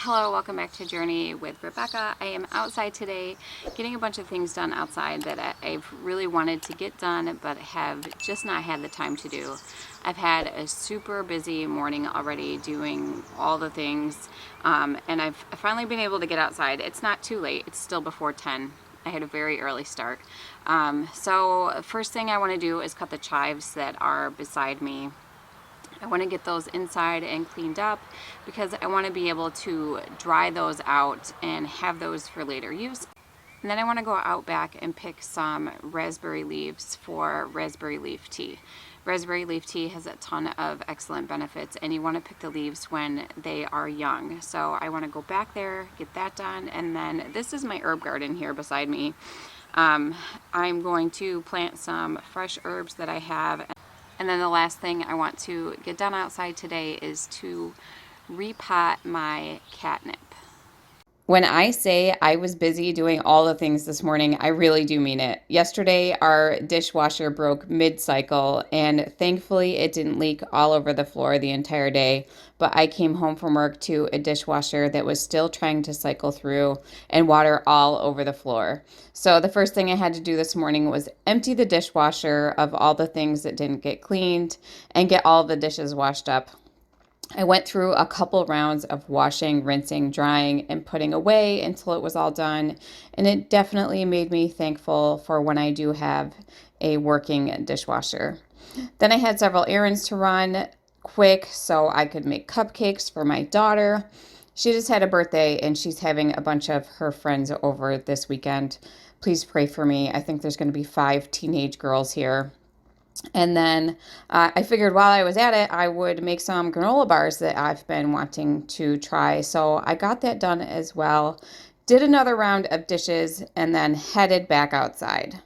Hello, welcome back to Journey with Rebecca. I am outside today getting a bunch of things done outside that I've really wanted to get done but have just not had the time to do. I've had a super busy morning already doing all the things and I've finally been able to get outside. It's not too late, it's still before 10. I had a very early start. So first thing I want to do is cut the chives that are beside me. I want to get those inside and cleaned up because I want to be able to dry those out and have those for later use. And then I want to go out back and pick some raspberry leaves for raspberry leaf tea. Raspberry leaf tea has a ton of excellent benefits, and you want to pick the leaves when they are young. So I want to go back there, get that done, and then this is my herb garden here beside me. I'm going to plant some fresh herbs that I have. And then the last thing I want to get done outside today is to repot my catnip. When I say I was busy doing all the things this morning, I really do mean it. Yesterday, our dishwasher broke mid-cycle, and thankfully it didn't leak all over the floor the entire day. But I came home from work to a dishwasher that was still trying to cycle through and water all over the floor. So the first thing I had to do this morning was empty the dishwasher of all the things that didn't get cleaned and get all the dishes washed up. I went through a couple rounds of washing, rinsing, drying, and putting away until it was all done. And it definitely made me thankful for when I do have a working dishwasher. Then I had several errands to run quick so I could make cupcakes for my daughter. She just had a birthday and she's having a bunch of her friends over this weekend. Please pray for me. I think there's going to be 5 teenage girls here. And then I figured while I was at it, I would make some granola bars that I've been wanting to try. So I got that done as well. Did another round of dishes and then headed back outside.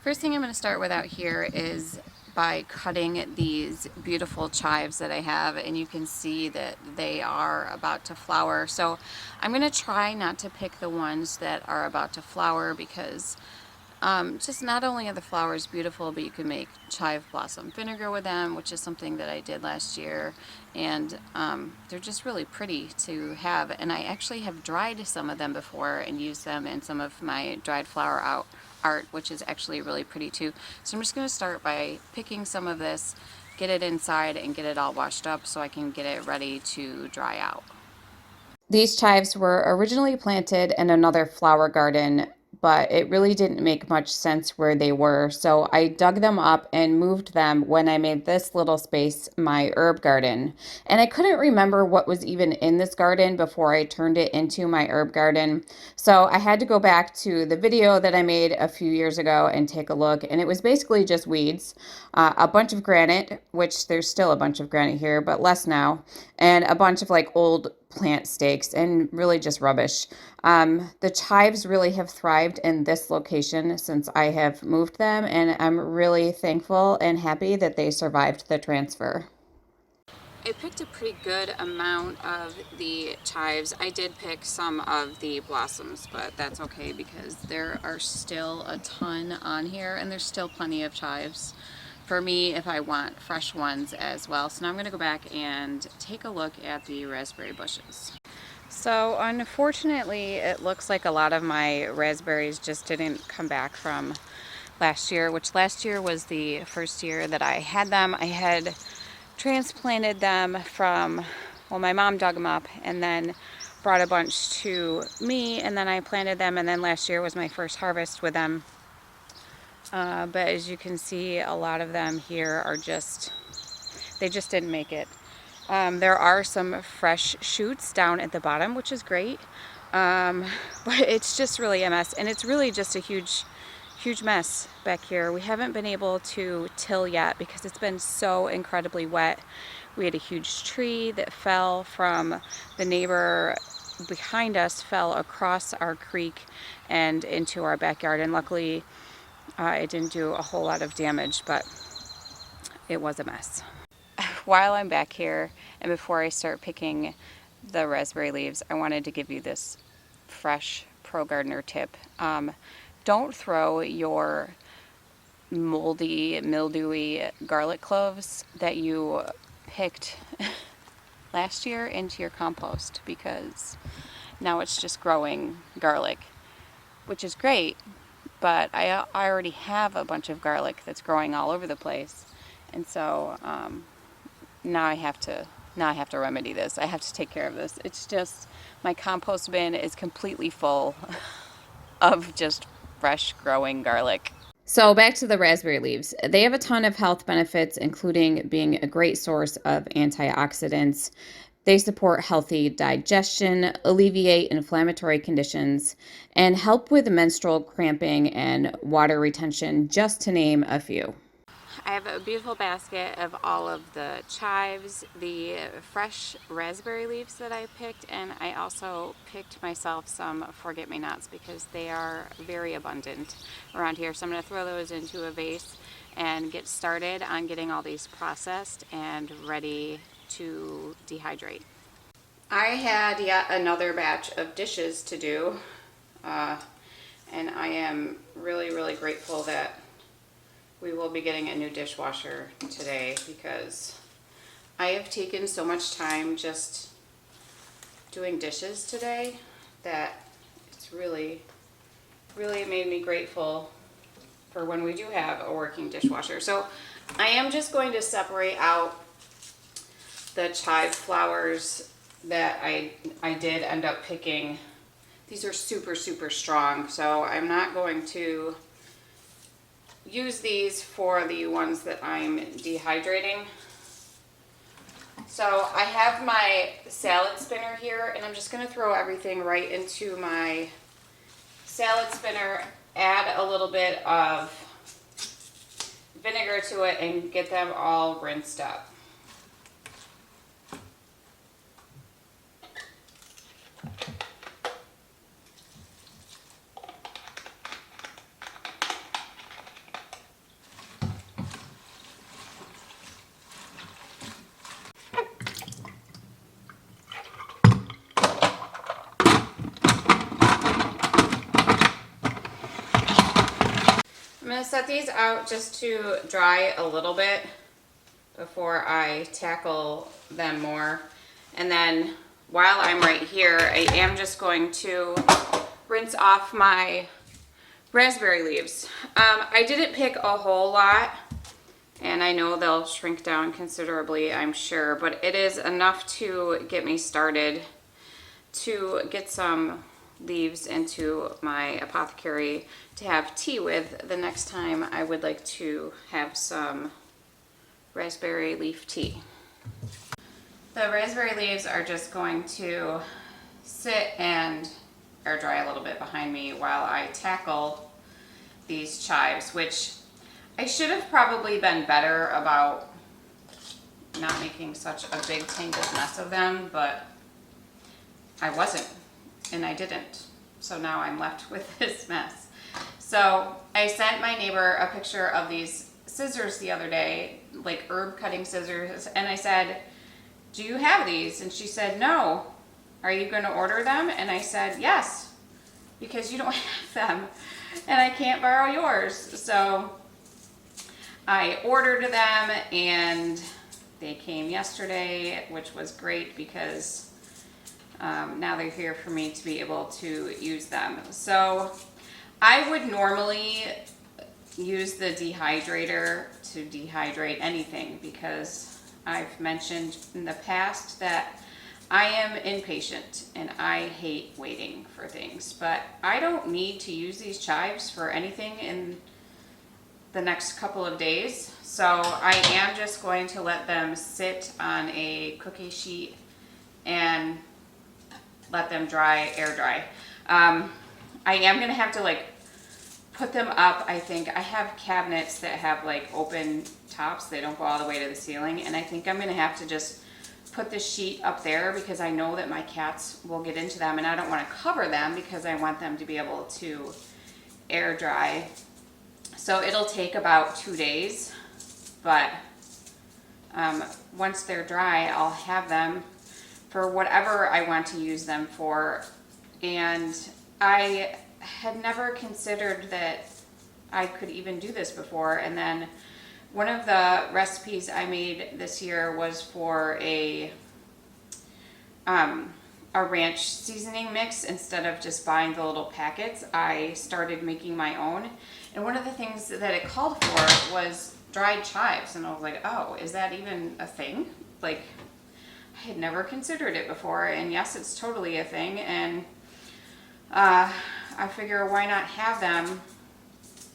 First thing I'm going to start with out here is by cutting these beautiful chives that I have, and you can see that they are about to flower. So I'm going to try not to pick the ones that are about to flower because just not only are the flowers beautiful, but you can make chive blossom vinegar with them, which is something that I did last year, and they're just really pretty to have. And I actually have dried some of them before and used them in some of my dried flower art, which is actually really pretty too. So I'm just going to start by picking some of this, get it inside, and get it all washed up so I can get it ready to dry out. These chives were originally planted in another flower garden, but it really didn't make much sense where they were. So I dug them up and moved them when I made this little space my herb garden. And I couldn't remember what was even in this garden before I turned it into my herb garden. So I had to go back to the video that I made a few years ago and take a look. And it was basically just weeds, a bunch of granite, which there's still a bunch of granite here, but less now, and a bunch of like old plant stakes and really just rubbish. The chives really have thrived in this location since I have moved them, and I'm really thankful and happy that they survived the transfer. I picked a pretty good amount of the chives. I did pick some of the blossoms, but that's okay because there are still a ton on here and there's still plenty of chives for me if I want fresh ones as well. So now I'm going to go back and take a look at the raspberry bushes. So unfortunately, it looks like a lot of my raspberries just didn't come back from last year, which last year was the first year that I had them. I had transplanted them from, well, my mom dug them up and then brought a bunch to me, and then I planted them, and then last year was my first harvest with them. But as you can see, a lot of them here are they just didn't make it. There are some fresh shoots down at the bottom, which is great, but it's just really a mess, and it's really just a huge mess back here. We haven't been able to till yet because it's been so incredibly wet. We had a huge tree that fell from the neighbor behind us, fell across our creek and into our backyard, and luckily it didn't do a whole lot of damage, but it was a mess. While I'm back here and before I start picking the raspberry leaves, I wanted to give you this fresh Pro Gardener tip. Don't throw your moldy, mildewy garlic cloves that you picked last year into your compost, because now it's just growing garlic, which is great, but I already have a bunch of garlic that's growing all over the place, and so now I have to remedy this. I have to take care of this. It's just my compost bin is completely full of just fresh growing garlic. So back to the raspberry leaves. They have a ton of health benefits, including being a great source of antioxidants. They support healthy digestion, alleviate inflammatory conditions, and help with menstrual cramping and water retention, just to name a few. I have a beautiful basket of all of the chives, the fresh raspberry leaves that I picked, and I also picked myself some forget-me-nots because they are very abundant around here. So I'm going to throw those into a vase and get started on getting all these processed and ready to dehydrate. I had yet another batch of dishes to do, and I am really grateful that we will be getting a new dishwasher today, because I have taken so much time just doing dishes today that it's really made me grateful for when we do have a working dishwasher. So I am just going to separate out the chive flowers that I did end up picking. These are super strong, so I'm not going to use these for the ones that I'm dehydrating. So I have my salad spinner here, and I'm just going to throw everything right into my salad spinner, add a little bit of vinegar to it, and get them all rinsed up. I'm going to set these out just to dry a little bit before I tackle them more. And then while I'm right here, I am just going to rinse off my raspberry leaves. I didn't pick a whole lot, and I know they'll shrink down considerably, I'm sure, but it is enough to get me started to get some leaves into my apothecary to have tea with the next time I would like to have some raspberry leaf tea. The raspberry leaves are just going to sit and air dry a little bit behind me while I tackle these chives, which I should have probably been better about not making such a big tangled mess of them, but I wasn't, and I didn't. So now I'm left with this mess. So I sent my neighbor a picture of these scissors the other day, like herb cutting scissors, and I said, "Do you have these?" And she said, "No. Are you going to order them?" And I said, "Yes, because you don't have them, and I can't borrow yours." So I ordered them, and they came yesterday, which was great because now they're here for me to be able to use them. So I would normally use the dehydrator to dehydrate anything, because I've mentioned in the past that I am impatient and I hate waiting for things, but I don't need to use these chives for anything in the next couple of days. So I am just going to let them sit on a cookie sheet and let them dry, air dry. I am going to have to like put them up. I think I have cabinets that have like open tops. They don't go all the way to the ceiling. And I think I'm going to have to just put the sheet up there, because I know that my cats will get into them, and I don't want to cover them because I want them to be able to air dry. So it'll take about 2 days, but once they're dry, I'll have them for whatever I want to use them for. And I had never considered that I could even do this before. And then one of the recipes I made this year was for a a ranch seasoning mix instead of just buying the little packets. I started making my own, and one of the things that it called for was dried chives, and I was like, oh, is that even a thing? Like, I had never considered it before, and yes, it's totally a thing, and I figure why not have them?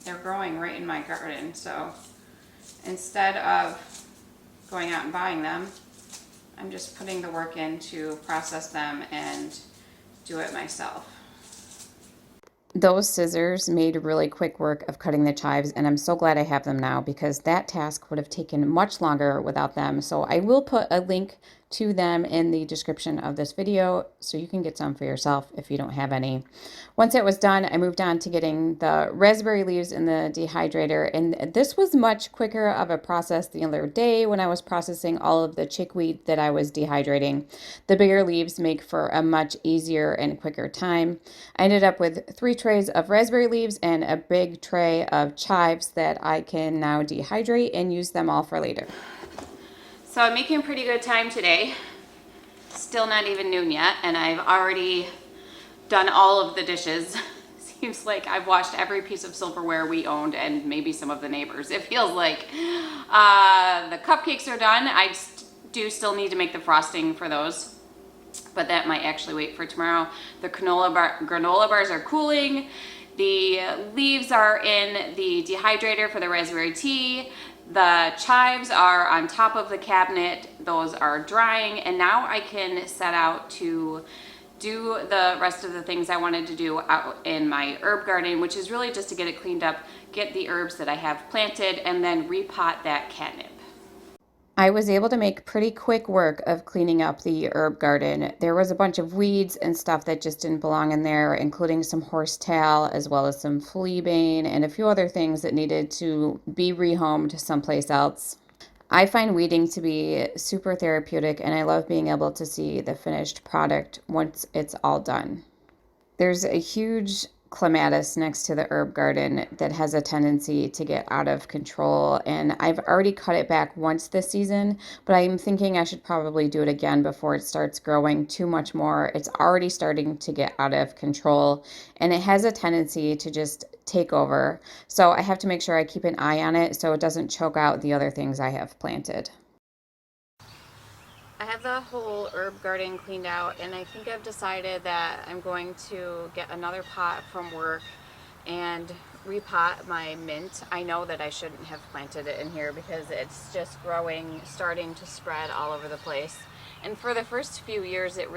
They're growing right in my garden, so instead of going out and buying them, I'm just putting the work in to process them and do it myself. Those scissors made really quick work of cutting the chives, and I'm so glad I have them now because that task would have taken much longer without them. So I will put a link to them in the description of this video so you can get some for yourself if you don't have any. Once it was done, I moved on to getting the raspberry leaves in the dehydrator, and this was much quicker of a process the other day when I was processing all of the chickweed that I was dehydrating. The bigger leaves make for a much easier and quicker time. I ended up with 3 trays of raspberry leaves and a big tray of chives that I can now dehydrate and use them all for later. So I'm making pretty good time today. Still not even noon yet, and I've already done all of the dishes. Seems like I've washed every piece of silverware we owned and maybe some of the neighbors. It feels like the cupcakes are done. I do still need to make the frosting for those, but that might actually wait for tomorrow. The granola bars are cooling. The leaves are in the dehydrator for the raspberry tea. The chives are on top of the cabinet. Those are drying, and now I can set out to do the rest of the things I wanted to do out in my herb garden, which is really just to get it cleaned up, get the herbs that I have planted, and then repot that catnip. I was able to make pretty quick work of cleaning up the herb garden. There was a bunch of weeds and stuff that just didn't belong in there, including some horsetail, as well as some fleabane and a few other things that needed to be rehomed someplace else. I find weeding to be super therapeutic, and I love being able to see the finished product once it's all done. There's a huge clematis next to the herb garden that has a tendency to get out of control, and I've already cut it back once this season, but I'm thinking I should probably do it again before it starts growing too much more. It's already starting to get out of control, and it has a tendency to just take over, so I have to make sure I keep an eye on it so it doesn't choke out the other things I have planted. I have the whole herb garden cleaned out, and I think I've decided that I'm going to get another pot from work and repot my mint. I know that I shouldn't have planted it in here because it's just growing, starting to spread all over the place. And for the first few years it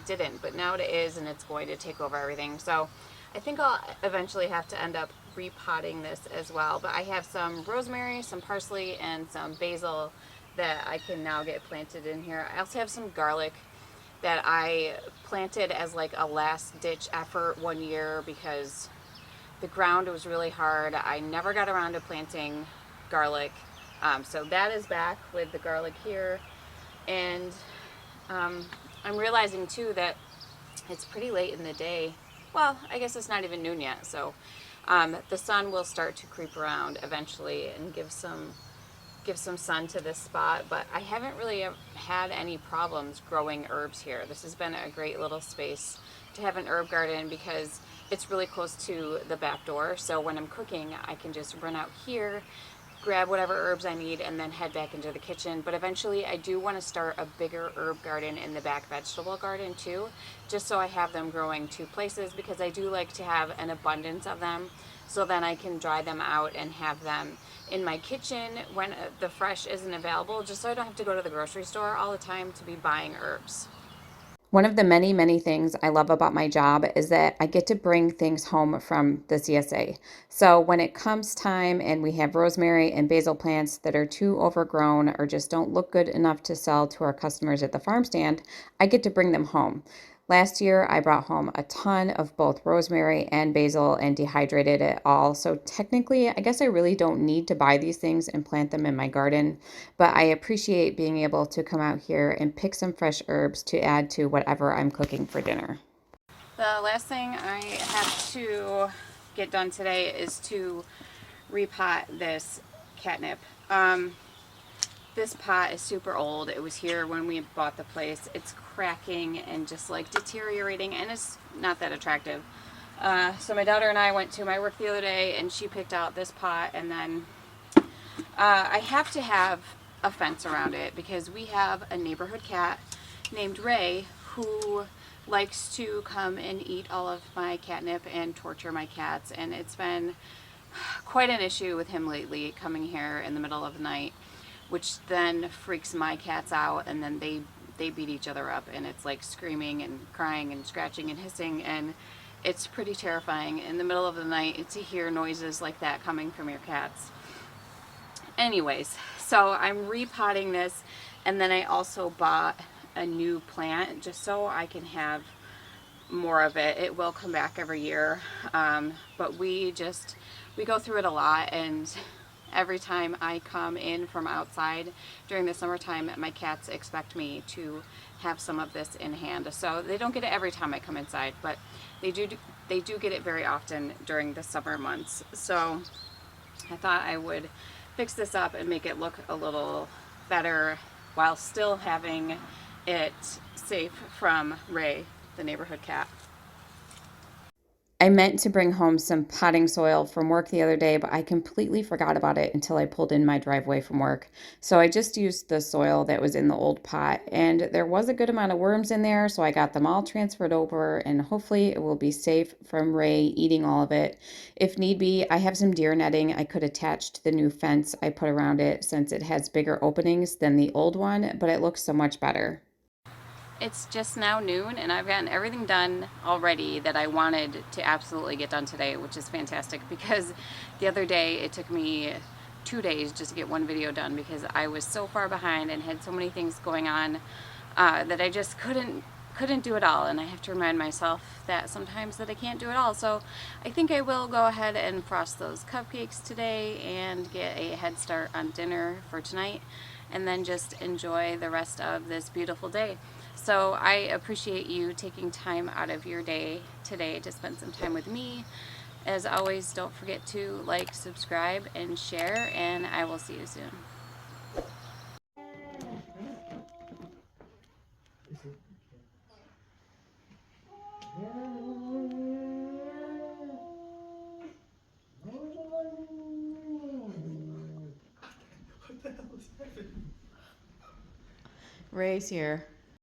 didn't, but now it is, and it's going to take over everything. So I think I'll eventually have to end up repotting this as well. But I have some rosemary, some parsley, and some basil that I can now get planted in here. I also have some garlic that I planted as like a last ditch effort one year because the ground was really hard. I never got around to planting garlic. So that is back with the garlic here. And I'm realizing too that it's pretty late in the day. Well, I guess it's not even noon yet. So the sun will start to creep around eventually and give some sun to this spot, but I haven't really had any problems growing herbs here. This has been a great little space to have an herb garden because it's really close to the back door. So when I'm cooking, I can just run out here, grab whatever herbs I need, and then head back into the kitchen. But eventually I do want to start a bigger herb garden in the back vegetable garden too, just so I have them growing 2 places, because I do like to have an abundance of them, so then I can dry them out and have them in my kitchen when the fresh isn't available, just so I don't have to go to the grocery store all the time to be buying herbs. One of the many, many things I love about my job is that I get to bring things home from the CSA. So when it comes time and we have rosemary and basil plants that are too overgrown or just don't look good enough to sell to our customers at the farm stand, I get to bring them home. Last year, I brought home a ton of both rosemary and basil and dehydrated it all. So technically, I guess I really don't need to buy these things and plant them in my garden, but I appreciate being able to come out here and pick some fresh herbs to add to whatever I'm cooking for dinner. The last thing I have to get done today is to repot this catnip. This pot is super old. It was here when we bought the place. It's cracking and just like deteriorating, and it's not that attractive. So my daughter and I went to my work the other day, and she picked out this pot, and then I have to have a fence around it because we have a neighborhood cat named Ray who likes to come and eat all of my catnip and torture my cats, and it's been quite an issue with him lately, coming here in the middle of the night, which then freaks my cats out, and then they beat each other up, and it's like screaming and crying and scratching and hissing, and it's pretty terrifying in the middle of the night to hear noises like that coming from your cats. Anyways, so I'm repotting this, and then I also bought a new plant just so I can have more of it. It will come back every year, but we go through it a lot, and every time I come in from outside during the summertime, my cats expect me to have some of this in hand. So they don't get it every time I come inside, but they do get it very often during the summer months. So I thought I would fix this up and make it look a little better while still having it safe from Ray, the neighborhood cat. I meant to bring home some potting soil from work the other day, but I completely forgot about it until I pulled in my driveway from work. So I just used the soil that was in the old pot, and there was a good amount of worms in there, so I got them all transferred over, and hopefully it will be safe from Ray eating all of it. If need be, I have some deer netting I could attach to the new fence I put around it since it has bigger openings than the old one, but it looks so much better. It's just now noon, and I've gotten everything done already that I wanted to absolutely get done today, which is fantastic because the other day it took me 2 days just to get one video done because I was so far behind and had so many things going on that I just couldn't do it all, and I have to remind myself that sometimes that I can't do it all. So I think I will go ahead and frost those cupcakes today and get a head start on dinner for tonight, and then just enjoy the rest of this beautiful day. So I appreciate you taking time out of your day today to spend some time with me. As always, don't forget to like, subscribe, and share, and I will see you soon. Ray's here.